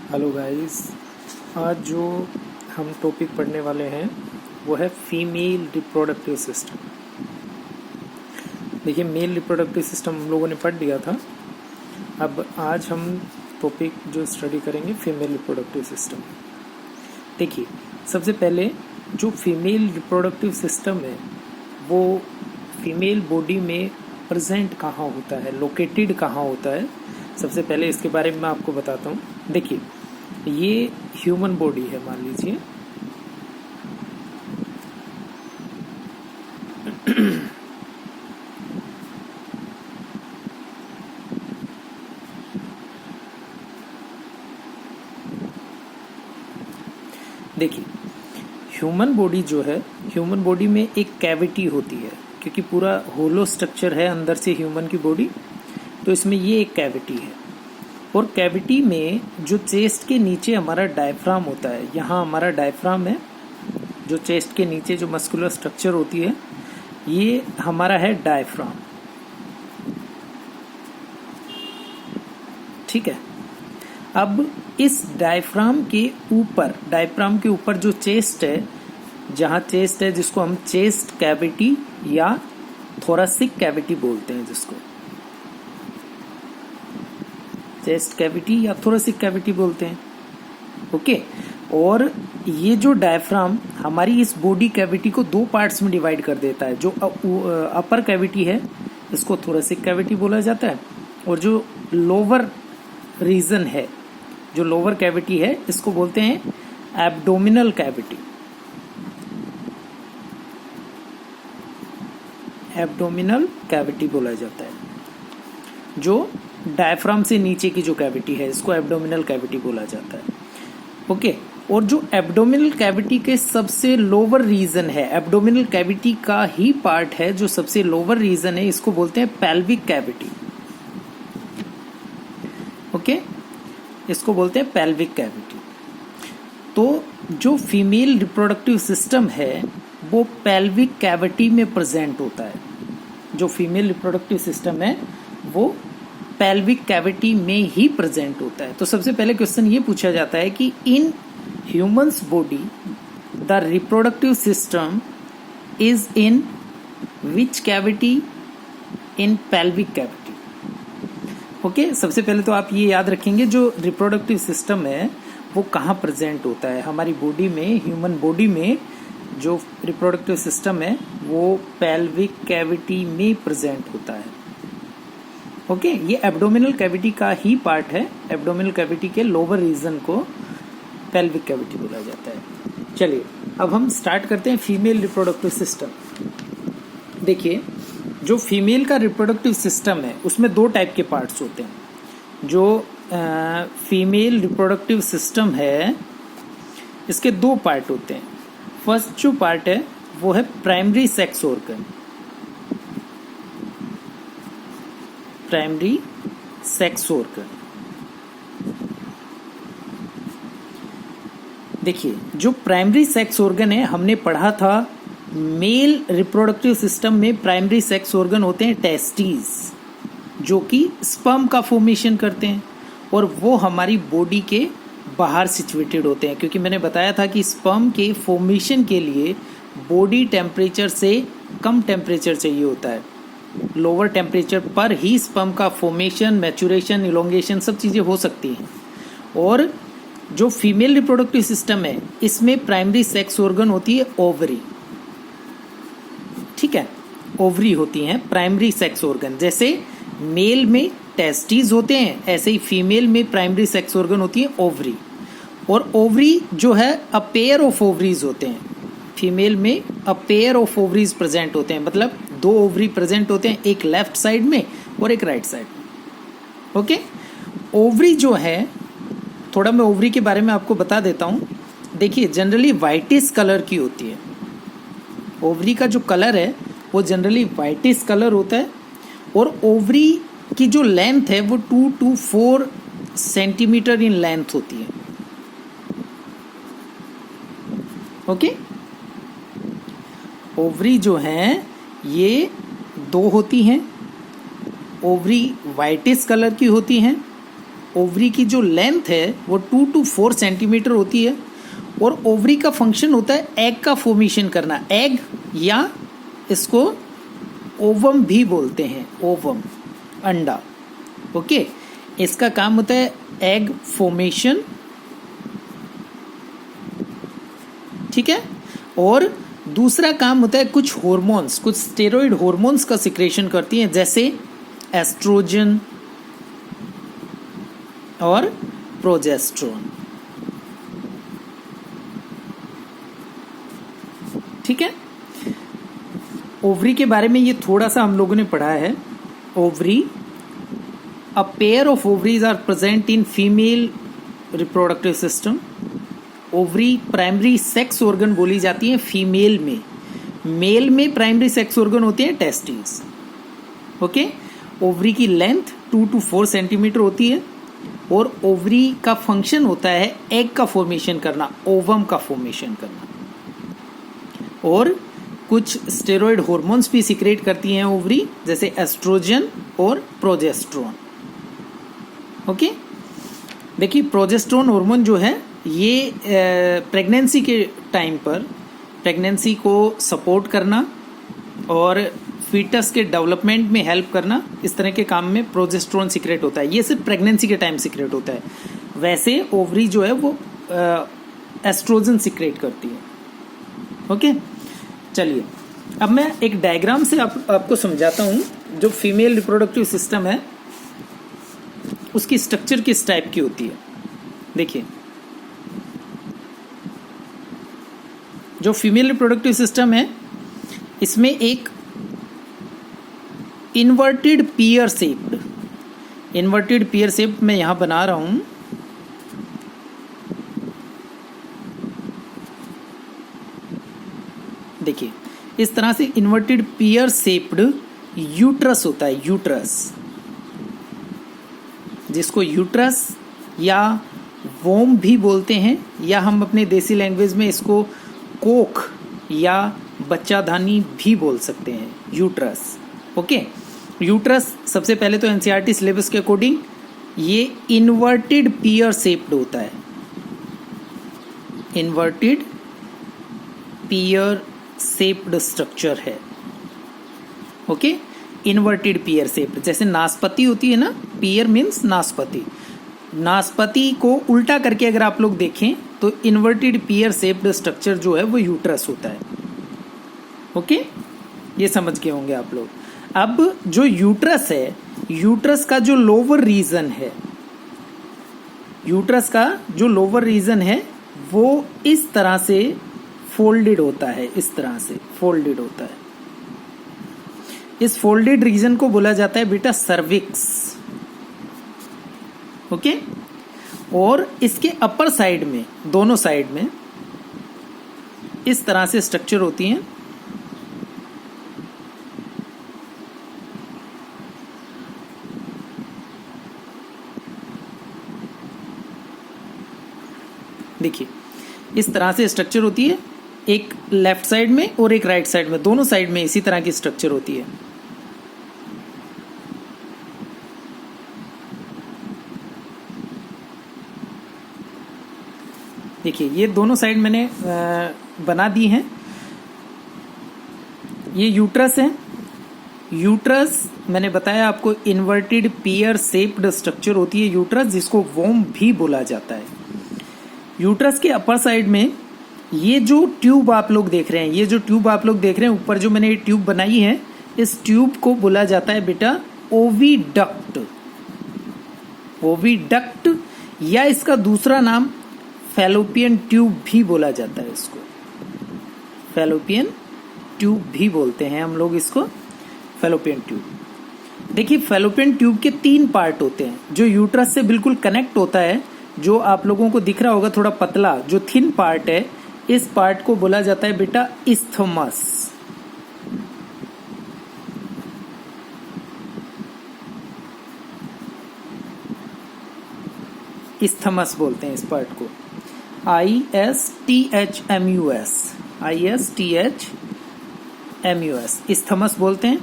Hello guys. आज जो हम टॉपिक पढ़ने वाले हैं वो है फीमेल रिप्रोडक्टिव सिस्टम। देखिए, मेल रिप्रोडक्टिव सिस्टम हम लोगों ने पढ़ लिया था। अब आज हम टॉपिक जो स्टडी करेंगे फीमेल रिप्रोडक्टिव सिस्टम। देखिए, सबसे पहले जो फीमेल रिप्रोडक्टिव सिस्टम है वो फीमेल बॉडी में प्रेजेंट कहाँ होता है, लोकेटेड कहाँ होता है। सबसे पहले इसके बारे में मैं आपको बताता हूँ। देखिए, ये ह्यूमन बॉडी है, मान लीजिए। देखिए, ह्यूमन बॉडी जो है, ह्यूमन बॉडी में एक कैविटी होती है, क्योंकि पूरा होलो स्ट्रक्चर है अंदर से ह्यूमन की बॉडी, तो इसमें ये एक कैविटी है। और कैविटी में जो चेस्ट के नीचे हमारा डायफ्राम होता है, यहाँ हमारा डायफ्राम है, जो चेस्ट के नीचे जो मस्कुलर स्ट्रक्चर होती है, ये हमारा है डायफ्राम। ठीक है। अब इस डायफ्राम के ऊपर जो चेस्ट है, जहाँ चेस्ट है, जिसको हम चेस्ट कैविटी या थोरासिक कैविटी बोलते हैं, जिसको चेस्ट कैविटी या थोरासिक कैविटी बोलते हैं। ओके। और ये जो डायफ्राम हमारी इस बॉडी कैविटी को दो पार्ट्स में डिवाइड कर देता है। जो अपर कैविटी है, इसको थोरासिक कैविटी बोला जाता है, और जो लोअर रीजन है, जो लोअर कैविटी है, इसको बोलते हैं एब्डोमिनल कैविटी। एब्डोमिनल कैविटी बोला जाता है। जो डायफ्राम से नीचे की जो कैविटी है, इसको एब्डोमिनल कैविटी बोला जाता है। ओके। और जो एब्डोमिनल कैविटी के सबसे लोअर रीजन है, एब्डोमिनल कैविटी का ही पार्ट है जो सबसे लोअर रीजन है, इसको बोलते हैं पेल्विक कैविटी। ओके, इसको बोलते हैं पेल्विक कैविटी। तो जो फीमेल रिप्रोडक्टिव सिस्टम है वो पेल्विक कैविटी में प्रेजेंट होता है। जो फीमेल रिप्रोडक्टिव सिस्टम है वो पेल्विक कैविटी में ही प्रेजेंट होता है। तो सबसे पहले क्वेश्चन ये पूछा जाता है कि in humans body the reproductive system is in which cavity? In pelvic cavity. Okay. सबसे पहले तो आप ये याद रखेंगे, जो रिप्रोडक्टिव सिस्टम है वो कहाँ प्रेजेंट होता है हमारी बॉडी में। ह्यूमन बॉडी में जो रिप्रोडक्टिव सिस्टम है वो पेल्विक कैविटी में प्रेजेंट होता है। ओके। ये एब्डोमिनल कैविटी का ही पार्ट है। एब्डोमिनल कैविटी के लोअर रीजन को पेल्विक कैविटी बोला जाता है। चलिए, अब हम स्टार्ट करते हैं फीमेल रिप्रोडक्टिव सिस्टम। देखिए, जो फीमेल का रिप्रोडक्टिव सिस्टम है उसमें दो टाइप के पार्ट्स होते हैं। जो फीमेल रिप्रोडक्टिव सिस्टम है, इसके दो पार्ट होते हैं। फर्स्ट जो पार्ट है वो है primary sex organ. Primary sex organ. देखिए, जो प्राइमरी सेक्स ऑर्गन है, हमने पढ़ा था मेल रिप्रोडक्टिव सिस्टम में प्राइमरी सेक्स ऑर्गन होते हैं टेस्टिस, जो कि स्पर्म का फॉर्मेशन करते हैं, और वो हमारी बॉडी के बाहर सिचुएटेड होते हैं। क्योंकि मैंने बताया था कि स्पर्म के फॉर्मेशन के लिए बॉडी टेम्परेचर से कम टेम्परेचर चाहिए होता है। लोअर टेम्परेचर पर ही स्पर्म का फॉर्मेशन, मैचुरेशन, इलोंगेशन सब चीज़ें हो सकती हैं। और जो फीमेल रिप्रोडक्टिव सिस्टम है, इसमें प्राइमरी सेक्स ऑर्गन होती है ओवरी। ठीक है, ओवरी होती हैं प्राइमरी सेक्स ऑर्गन। जैसे मेल में टेस्टिस होते हैं, ऐसे ही फीमेल में प्राइमरी सेक्स ऑर्गन होती है ओवरी। और ओवरी जो है अ पेयर ऑफ ओवरीज होते हैं। फीमेल में अ पेयर ऑफ ओवरीज प्रेजेंट होते हैं, मतलब दो ओवरी प्रेजेंट होते हैं, एक लेफ्ट साइड में और एक राइट साइड में। ओके। ओवरी जो है, थोड़ा मैं ओवरी के बारे में आपको बता देता हूँ। देखिए, जनरली वाइटिश कलर की होती है। ओवरी का जो कलर है वो जनरली वाइटिश कलर होता है। और ओवरी की जो लेंथ है वो 2 to 4 सेंटीमीटर इन लेंथ होती है। ओके। ओवरी जो हैं ये दो होती हैं। ओवरी वाइटिश कलर की होती हैं ओवरी की जो लेंथ है वो 2 to 4 सेंटीमीटर होती है और ओवरी का फंक्शन होता है एग का फॉर्मेशन करना। एग या इसको ओवम भी बोलते हैं, ओवम अंडा। ओके, इसका काम होता है एग फॉर्मेशन, ठीक है। और दूसरा काम होता है कुछ हार्मोन्स, कुछ स्टेरॉइड हार्मोन्स का सिक्रेशन करती हैं, जैसे एस्ट्रोजन और प्रोजेस्टेरोन, ठीक है। ओवरी के बारे में ये थोड़ा सा हम लोगों ने पढ़ा है। Ovary, a pair of ovaries are present in female reproductive system. Ovary primary sex organ बोली जाती है फीमेल में। मेल में प्राइमरी सेक्स ऑर्गन होते हैं टेस्टिस। ओके, ओवरी की लेंथ 2 to 4 सेंटीमीटर होती है और ओवरी का फंक्शन होता है एग का फॉर्मेशन करना, ओवम का फॉर्मेशन करना। और कुछ स्टेरॉइड हार्मोन्स भी सिक्रेट करती हैं ओवरी, जैसे एस्ट्रोजन और प्रोजेस्टेरोन। ओके, देखिए प्रोजेस्टेरोन हार्मोन जो है ये प्रेगनेंसी के टाइम पर प्रेगनेंसी को सपोर्ट करना और फीटस के डेवलपमेंट में हेल्प करना, इस तरह के काम में प्रोजेस्टेरोन सिक्रेट होता है। ये सिर्फ प्रेगनेंसी के टाइम सिक्रेट होता है। वैसे ओवरी जो है वो एस्ट्रोजन सिक्रेट करती है। ओके, चलिए अब मैं एक डायग्राम से आपको समझाता हूँ। जो फीमेल रिप्रोडक्टिव सिस्टम है उसकी स्ट्रक्चर किस टाइप की होती है। देखिए, जो फीमेल रिप्रोडक्टिव सिस्टम है इसमें एक इन्वर्टेड पियर शेप्ड मैं यहां बना रहा हूं। देखिए, इस तरह से इन्वर्टेड पियर शेप्ड यूट्रस होता है, यूट्रस, जिसको यूट्रस या वोम भी बोलते हैं, या हम अपने देसी लैंग्वेज में इसको कोख या बच्चाधानी भी बोल सकते हैं, यूट्रस। ओके, यूट्रस सबसे पहले तो एनसीईआरटी सिलेबस के अकॉर्डिंग ये इन्वर्टेड पियर शेप्ड होता है, इन्वर्टेड पियर शेप्ड स्ट्रक्चर है। ओके, इन्वर्टेड पियर शेप्ड, जैसे नाशपाती होती है ना, पियर मीन्स नाशपाती। नाशपाती को उल्टा करके अगर आप लोग देखें तो इन्वर्टेड पियर शेप्ड स्ट्रक्चर जो है वो यूट्रस होता है। ओके, ये समझ गए होंगे आप लोग। अब जो यूट्रस है, यूट्रस का जो लोअर रीजन है, यूट्रस का जो लोअर रीजन है वो इस तरह से फोल्डेड होता है, इस तरह से फोल्डेड होता है। इस फोल्डेड रीजन को बोला जाता है बेटा सर्विक्स। ओके, और इसके अपर साइड में, दोनों साइड में इस तरह से स्ट्रक्चर होती हैं। देखिए, इस तरह से स्ट्रक्चर होती है, एक लेफ्ट साइड में और एक राइट साइड में, दोनों साइड में इसी तरह की स्ट्रक्चर होती है। देखिए, ये दोनों साइड मैंने बना दी हैं। ये यूट्रस है। यूट्रस मैंने बताया आपको इन्वर्टेड पियर शेप्ड स्ट्रक्चर होती है यूट्रस, जिसको वोम भी बोला जाता है। यूट्रस के अपर साइड में ये जो ट्यूब आप लोग देख रहे हैं, ये जो ट्यूब आप लोग देख रहे हैं ऊपर, जो मैंने ये ट्यूब बनाई है, इस ट्यूब को बोला जाता है बेटा ओविडक्ट। ओविडक्ट या इसका दूसरा नाम फैलोपियन ट्यूब भी बोला जाता है। इसको फैलोपियन ट्यूब भी बोलते हैं हम लोग, इसको फैलोपियन ट्यूब। देखिए, फैलोपियन ट्यूब के 3 पार्ट होते हैं। जो यूट्रस से बिल्कुल कनेक्ट होता है, जो आप लोगों को दिख रहा होगा थोड़ा पतला, जो थिन पार्ट है, इस पार्ट को बोला जाता है बेटा इस्थमस। इस्थमस बोलते हैं इस पार्ट को, ISTHMUS, ISTHMUS, इस्थमस बोलते हैं।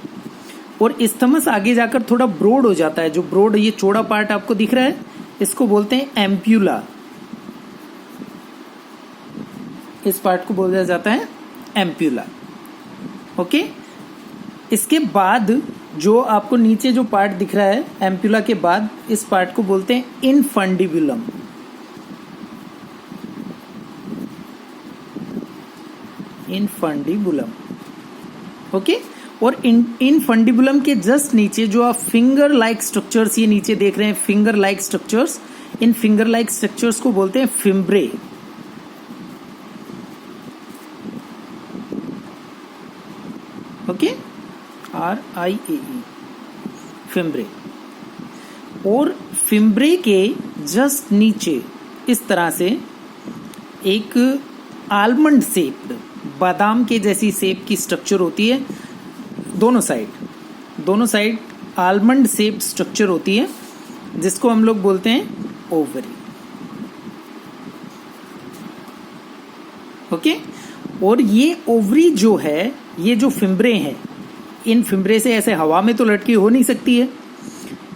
और इस्थमस आगे जाकर थोड़ा ब्रॉड हो जाता है। जो ब्रॉड, ये चौड़ा पार्ट आपको दिख रहा है, इसको बोलते हैं एम्प्यूला। इस पार्ट को बोला जाता है एम्प्यूला। ओके, इसके बाद जो आपको नीचे जो पार्ट दिख रहा है एम्प्यूला के बाद, इस पार्ट को बोलते हैं इनफंडिबुलम। इनफंडिबुलम। ओके, और इनफंडिबुलम के जस्ट नीचे जो आप फिंगर लाइक स्ट्रक्चर्स ये नीचे देख रहे हैं, finger like structures, in finger like structures को बोलते हैं फिम्ब्रे। Okay, RIAE, fimbriae. और फिम्ब्रे के जस्ट नीचे इस तरह से एक आलमंड शेप्ड, बादाम के जैसी शेप की स्ट्रक्चर होती है, दोनों साइड आलमंड शेप स्ट्रक्चर होती है, जिसको हम लोग बोलते हैं ओवरी। ओके, और ये ओवरी जो है, ये जो फिम्ब्रे हैं, इन फिम्ब्रे से ऐसे हवा में तो लटकी हो नहीं सकती है,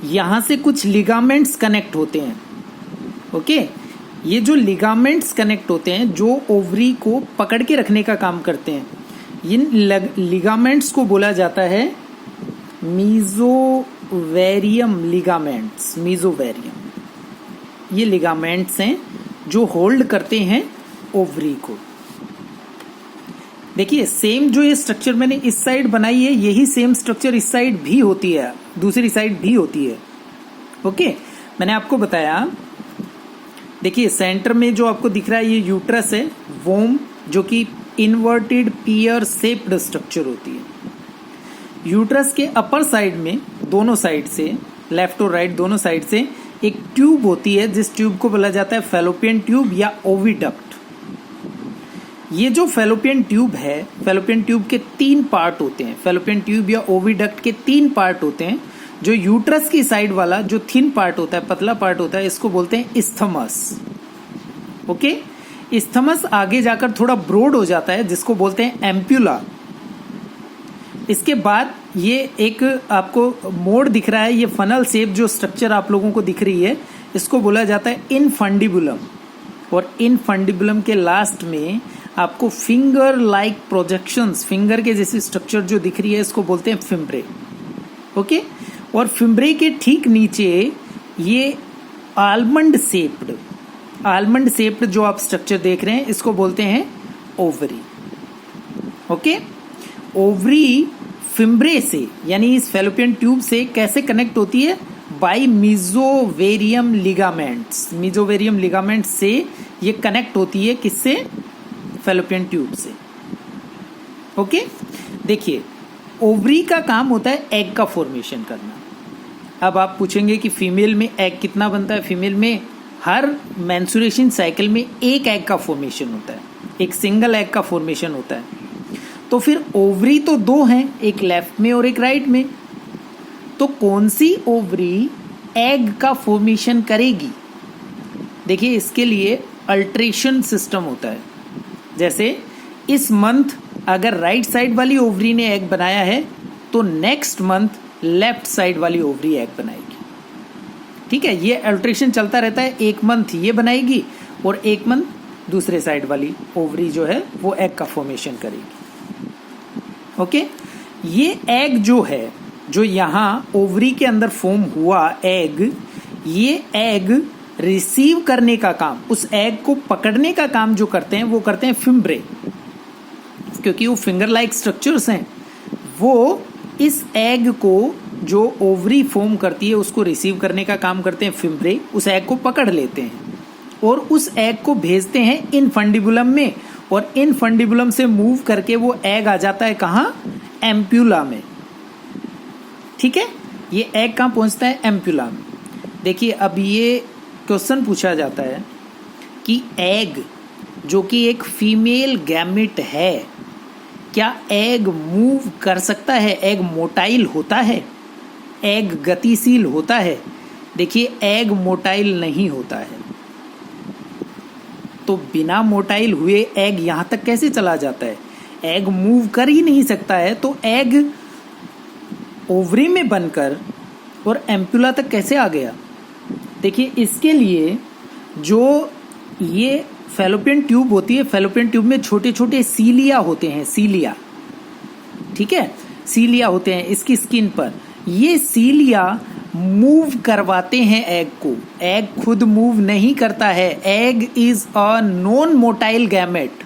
यहां से कुछ लिगामेंट्स कनेक्ट होते हैं। ओके, ये जो लिगामेंट्स कनेक्ट होते हैं जो ओवरी को पकड़ के रखने का काम करते हैं, इन लिगामेंट्स को बोला जाता है मीजोवेरियम लिगामेंट्स। मीजोवेरियम ये लिगामेंट्स हैं जो होल्ड करते हैं ओवरी को। देखिए, सेम जो ये स्ट्रक्चर मैंने इस साइड बनाई है, यही सेम स्ट्रक्चर इस साइड भी होती है, दूसरी साइड भी होती है। ओके, मैंने आपको बताया, देखिए सेंटर में जो आपको दिख रहा है ये यूट्रस है, वोम, जो कि इन्वर्टेड पियर शेप्ड स्ट्रक्चर होती है। यूट्रस के अपर साइड में दोनों साइड से, लेफ्ट और राइट दोनों साइड से एक ट्यूब होती है, जिस ट्यूब को बोला जाता है फैलोपियन ट्यूब या ओविडक्ट। ये जो फैलोपियन ट्यूब है, फैलोपियन ट्यूब के 3 पार्ट होते हैं, फैलोपियन ट्यूब या ओविडक्ट के 3 पार्ट होते हैं। जो यूट्रस की साइड वाला जो थिन पार्ट होता है, पतला पार्ट होता है, इसको बोलते हैं इस्थमस। ओके, इस्थमस आगे जाकर थोड़ा ब्रॉड हो जाता है, जिसको बोलते हैं एम्प्यूला। इसके बाद ये एक आपको मोड़ दिख रहा है, ये फनल शेप जो स्ट्रक्चर आप लोगों को दिख रही है, इसको बोला जाता है इनफंडिबुलम। और इनफंडिबुलम के लास्ट में आपको फिंगर लाइक प्रोजेक्शंस, फिंगर के जैसी स्ट्रक्चर जो दिख रही है, इसको बोलते हैं फिम्ब्रे। ओके, और फिम्ब्रे के ठीक नीचे ये आलमंड शेप्ड जो आप स्ट्रक्चर देख रहे हैं, इसको बोलते हैं ओवरी। ओके, ओवरी फिम्ब्रे से, यानी इस फैलोपियन ट्यूब से कैसे कनेक्ट होती है? By mesovarium ligaments. Mesovarium ligaments से ये कनेक्ट होती है, किससे? फैलोपियन ट्यूब से। ओके, देखिए ओवरी का काम होता है एग का फॉर्मेशन करना। अब आप पूछेंगे कि फीमेल में एग कितना बनता है? फीमेल में हर मेंस्ट्रुएशन साइकिल में एक एग का फॉर्मेशन होता है, एक सिंगल एग का फॉर्मेशन होता है। तो फिर ओवरी तो 2 हैं, एक लेफ्ट में और एक राइट में। तो कौन सी ओवरी एग का फॉर्मेशन करेगी? देखिए, इसके लिए अल्ट्रेशन सिस्टम होता है। जैसे इस मंथ अगर राइट साइड वाली ओवरी ने एग बनाया है, तो नेक्स्ट मंथ लेफ्ट साइड वाली ओवरी एग बनाएगी। ठीक है, ये अल्ट्रेशन चलता रहता है। एक मंथ ये बनाएगी और एक मंथ दूसरे साइड वाली ओवरी जो है वो एग का फॉर्मेशन करेगी। ओके, ये एग जो है, जो यहाँ ओवरी के अंदर फॉर्म हुआ एग, ये एग रिसीव करने का काम, उस एग को पकड़ने का काम जो करते हैं वो करते हैं फिम्ब्रे। क्योंकि वो फिंगर लाइक स्ट्रक्चर्स हैं, वो इस एग को जो ओवरी फॉर्म करती है उसको रिसीव करने का काम करते हैं फिम्ब्रे। उस एग को पकड़ लेते हैं और उस एग को भेजते हैं इनफंडिबुलम में, और इनफंडिबुलम से मूव करके वो एग आ जाता है कहाँ? एम्प्यूला में। ठीक है, ये एग कहाँ पहुंचता है? एम्प्यूला में। देखिए, अब ये क्वेश्चन पूछा जाता है कि एग जो कि एक फीमेल गैमेट है, क्या एग मूव कर सकता है? एग मोटाइल होता है? एग गतिशील होता है? देखिए, एग मोटाइल नहीं होता है। तो बिना मोटाइल हुए एग यहां तक कैसे चला जाता है? एग मूव कर ही नहीं सकता है, तो एग ओवरी में बनकर और एम्प्यूला तक कैसे आ गया? देखिए इसके लिए जो ये फैलोपियन ट्यूब होती है, फैलोपियन ट्यूब में छोटे छोटे सीलिया होते हैं, सीलिया, ठीक है, सीलिया होते हैं इसकी स्किन पर। ये सीलिया मूव करवाते हैं एग को, एग खुद मूव नहीं करता है। Egg is a non motile gamete.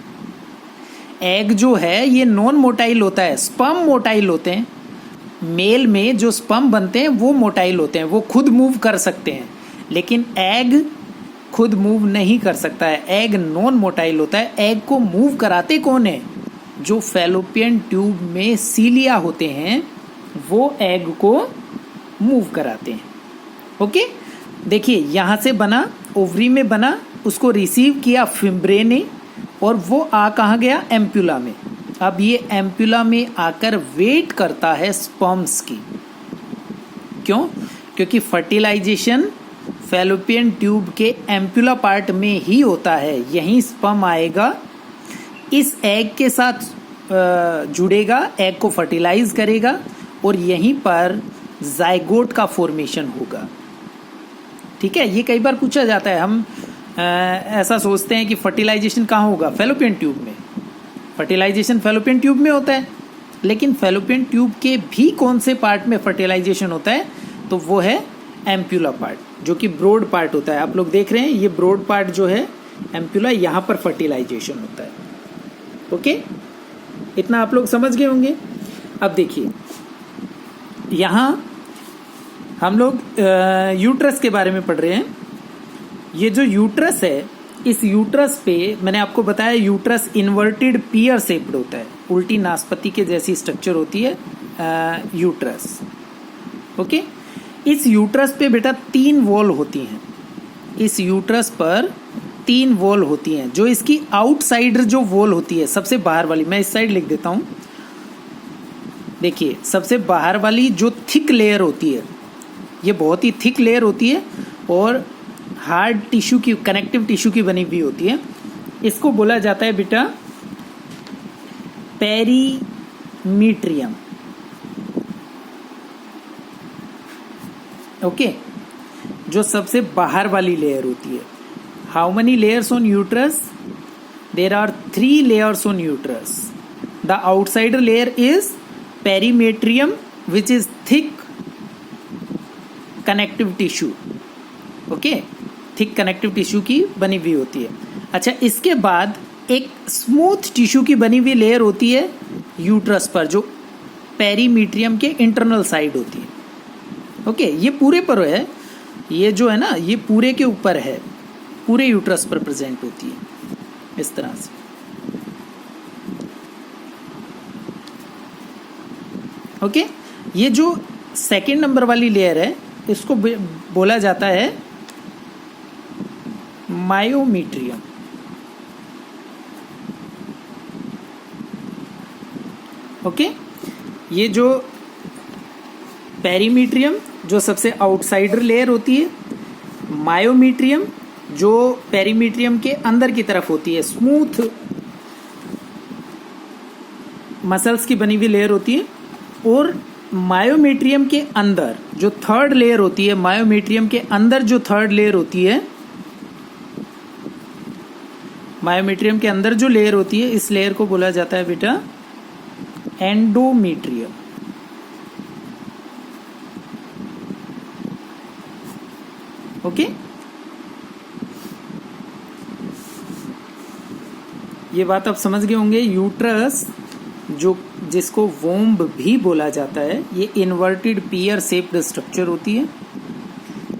Egg जो है ये नॉन मोटाइल होता है, स्पर्म मोटाइल होते हैं। मेल में जो स्पर्म बनते हैं वो मोटाइल होते हैं, वो खुद मूव कर सकते हैं, लेकिन एग खुद मूव नहीं कर सकता है। एग नॉन मोटाइल होता है। एग को मूव कराते कौन है? जो फैलोपियन ट्यूब में सीलिया होते हैं वो एग को मूव कराते हैं। ओके, देखिए यहां से बना, ओवरी में बना, उसको रिसीव किया फिम्ब्रे ने, और वो आ कहाँ गया? एम्प्यूला में। अब ये एम्प्यूला में आकर वेट करता है स्पर्म्स की। क्यों? क्योंकि फर्टिलाइजेशन फैलोपियन ट्यूब के एम्प्यूला पार्ट में ही होता है। यहीं स्पर्म आएगा, इस एग के साथ जुड़ेगा, एग को फर्टिलाइज करेगा, और यहीं पर जाइगोट का फॉर्मेशन होगा। ठीक है, ये कई बार पूछा जाता है। हम ऐसा सोचते हैं कि फर्टिलाइजेशन कहाँ होगा? फैलोपियन ट्यूब में। फर्टिलाइजेशन फैलोपियन ट्यूब में होता है, लेकिन फैलोपियन ट्यूब के भी कौन से पार्ट में फर्टिलाइजेशन होता है? तो वो है एम्प्यूला पार्ट, जो कि ब्रॉड पार्ट होता है। आप लोग देख रहे हैं ये ब्रॉड पार्ट जो है एम्प्यूला, यहाँ पर फर्टिलाइजेशन होता है। ओके, इतना आप लोग समझ गए होंगे। अब देखिए यहाँ हम लोग यूट्रस के बारे में पढ़ रहे हैं। ये जो यूट्रस है, इस यूट्रस पे मैंने आपको बताया यूट्रस इन्वर्टेड पियर शेप्ड होता है, उल्टी नाशपाती के जैसी स्ट्रक्चर होती है यूट्रस। ओके, इस यूट्रस पे बेटा 3 वॉल होती हैं। इस यूट्रस पर 3 वॉल होती हैं। जो इसकी आउटसाइडर जो वॉल होती है, सबसे बाहर वाली, मैं इस साइड लिख देता हूं। देखिए सबसे बाहर वाली जो थिक लेयर होती है, ये बहुत ही थिक लेयर होती है और हार्ड टिश्यू की, कनेक्टिव टिश्यू की बनी हुई होती है। इसको बोला जाता है बेटा पेरीमीट्रियम। ओके, जो सबसे बाहर वाली लेयर होती है। How many layers on uterus? There are 3 layers on uterus. The outsider layer is perimetrium which is thick connective tissue. Okay, thick connective tissue की बनी हुई होती है। अच्छा, इसके बाद एक स्मूथ टिश्यू की बनी हुई लेयर होती है यूट्रस पर, जो पेरीमीट्रियम के इंटरनल साइड होती है। ओके, ये पूरे पर है, ये जो है ना, ये पूरे के ऊपर है, पूरे यूट्रस पर प्रेजेंट होती है इस तरह से। ओके, ये जो सेकेंड नंबर वाली लेयर है, इसको बोला जाता है मायोमीट्रियम। ओके, ये जो पेरीमीट्रियम जो सबसे आउटसाइडर लेयर होती है, मायोमीट्रियम जो पेरीमीट्रियम के अंदर की तरफ होती है, स्मूथ मसल्स की बनी हुई लेयर होती है, और मायोमीट्रियम के अंदर जो थर्ड लेयर होती है, मायोमीट्रियम के अंदर जो थर्ड लेयर होती है, मायोमीट्रियम के अंदर जो लेयर होती है, इस लेयर को बोला जाता है बेटा एंडोमीट्रियम। ओके, ये बात आप समझ गए होंगे। यूट्रस जो जिसको वोम्ब भी बोला जाता है, ये इन्वर्टेड पियर शेप्ड स्ट्रक्चर होती है।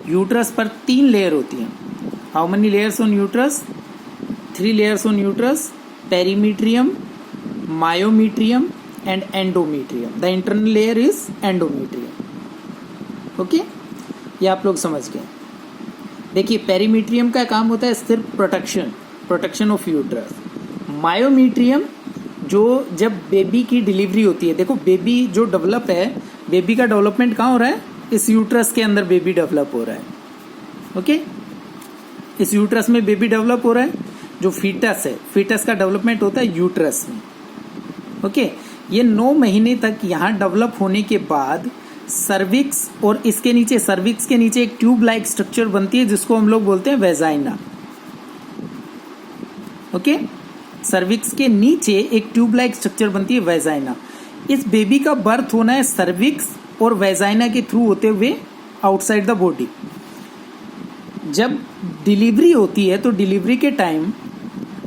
यूट्रस पर 3 लेयर होती हैं। How many layers on uterus? 3 layers on uterus, पेरीमीट्रियम, myometrium and endometrium. The internal layer is endometrium. Okay, ये आप लोग समझ गए। देखिए पेरीमीट्रियम का काम होता है सिर्फ प्रोटेक्शन ऑफ यूट्रस। मायोमीट्रियम जो जब बेबी की डिलीवरी होती है, देखो बेबी जो डेवलप है, बेबी का डेवलपमेंट कहाँ हो रहा है? इस यूट्रस के अंदर बेबी डेवलप हो रहा है। ओके, इस यूट्रस में बेबी डेवलप हो रहा है। जो फीटस है, फीटस का डेवलपमेंट होता है यूट्रस में। ओके, ये 9 महीने तक यहाँ डेवलप होने के बाद सर्विक्स और इसके नीचे, सर्विक्स के नीचे एक ट्यूब लाइक स्ट्रक्चर बनती है जिसको हम लोग बोलते हैं वेजाइना। ओके, सर्विक्स के नीचे एक ट्यूब लाइक स्ट्रक्चर बनती है वेजाइना। इस बेबी का बर्थ होना है सर्विक्स और वेजाइना के थ्रू होते हुए आउटसाइड द बॉडी। जब डिलीवरी होती है तो डिलीवरी के टाइम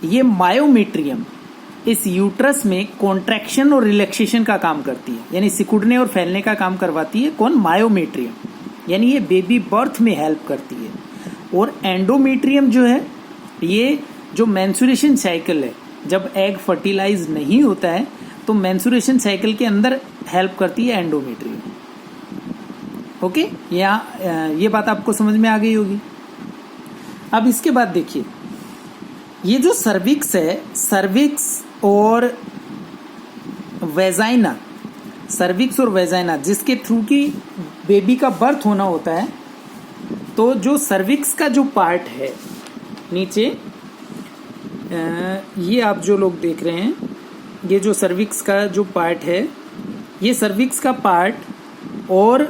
ये मायोमेट्रियम इस यूट्रस में कॉन्ट्रैक्शन और रिलैक्सेशन का काम करती है, यानी सिकुड़ने और फैलने का काम करवाती है। कौन? मायोमेट्रियम, यानी ये बेबी बर्थ में हेल्प करती है। और एंडोमेट्रियम जो है, ये जो मेंस्ट्रुएशन साइकिल है, जब एग फर्टिलाइज नहीं होता है तो मेंस्ट्रुएशन साइकिल के अंदर हेल्प करती है एंडोमेट्रियम। ओके, ये बात आपको समझ में आ गई होगी। अब इसके बाद देखिए, ये जो सर्विक्स है, सर्विक्स और वेजाइना, सर्विक्स और वेजाइना जिसके थ्रू की बेबी का बर्थ होना होता है, तो जो सर्विक्स का जो पार्ट है नीचे, ये आप जो लोग देख रहे हैं, ये जो सर्विक्स का जो पार्ट है, ये सर्विक्स का पार्ट और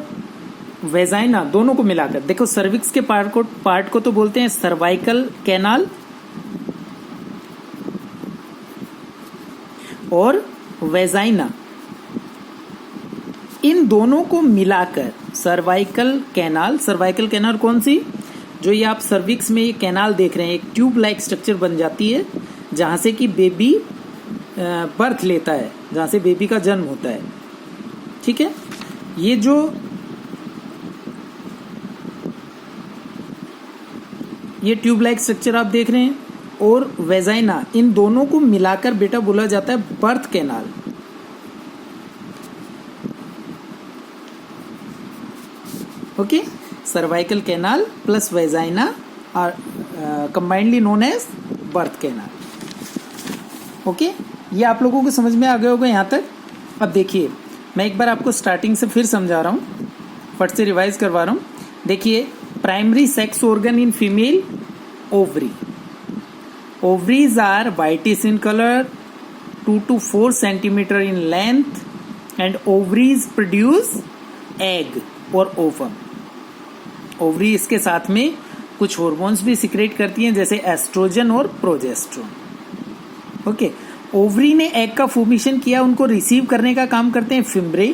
वेजाइना दोनों को मिलाकर देखो, सर्विक्स के पार्ट को तो बोलते हैं सर्वाइकल कैनाल, और वेजाइना, इन दोनों को मिलाकर सर्वाइकल कैनाल कौन सी? जो ये आप सर्विक्स में ये कैनाल देख रहे हैं, एक ट्यूब लाइक स्ट्रक्चर बन जाती है जहां से कि बेबी बर्थ लेता है, जहां से बेबी का जन्म होता है। ठीक है, ये जो ये ट्यूब लाइक स्ट्रक्चर आप देख रहे हैं और वेजाइना, इन दोनों को मिलाकर बेटा बोला जाता है birth canal. Okay, cervical canal plus vagina are combinedly known as birth canal. Okay, ये आप लोगों को समझ में आ गया होगा यहाँ तक। अब देखिए, मैं एक बार आपको स्टार्टिंग से फिर समझा रहा हूँ, फट से रिवाइज करवा रहा हूँ। देखिए, primary sex organ in female, ovary. Ovaries are whitish in color, 2 to 4 centimeter in length, and ovaries produce egg or ovum. Ovary इसके साथ में कुछ हॉर्मोन्स भी सिक्रेट करती हैं, जैसे एस्ट्रोजन और प्रोजेस्ट्रोन। ओके, ओवरी ने एग का फॉर्मेशन किया, उनको रिसीव करने का काम करते हैं फिम्ब्रे,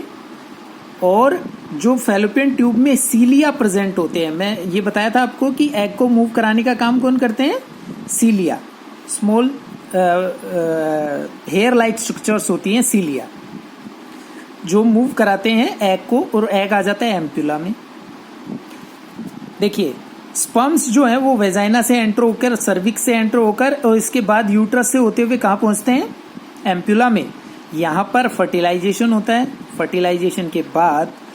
और जो फैलोपियन ट्यूब में सीलिया प्रेजेंट होते हैं। मैं ये बताया था आपको कि एग को मूव कराने का काम कौन करते हैं? सीलिया, स्मॉल हेयर लाइक स्ट्रक्चर्स होती हैं सीलिया, जो मूव कराते हैं एग को, और एग आ जाता है एम्प्यूला में। देखिए, स्पर्म्स जो है वो वेजाइना से एंटर होकर, सर्विक्स से एंटर होकर, और इसके बाद यूट्रस से होते हुए कहाँ पहुंचते हैं? एम्प्यूला में। यहाँ पर फर्टिलाइजेशन होता है। फर्टिलाइजेशन के बाद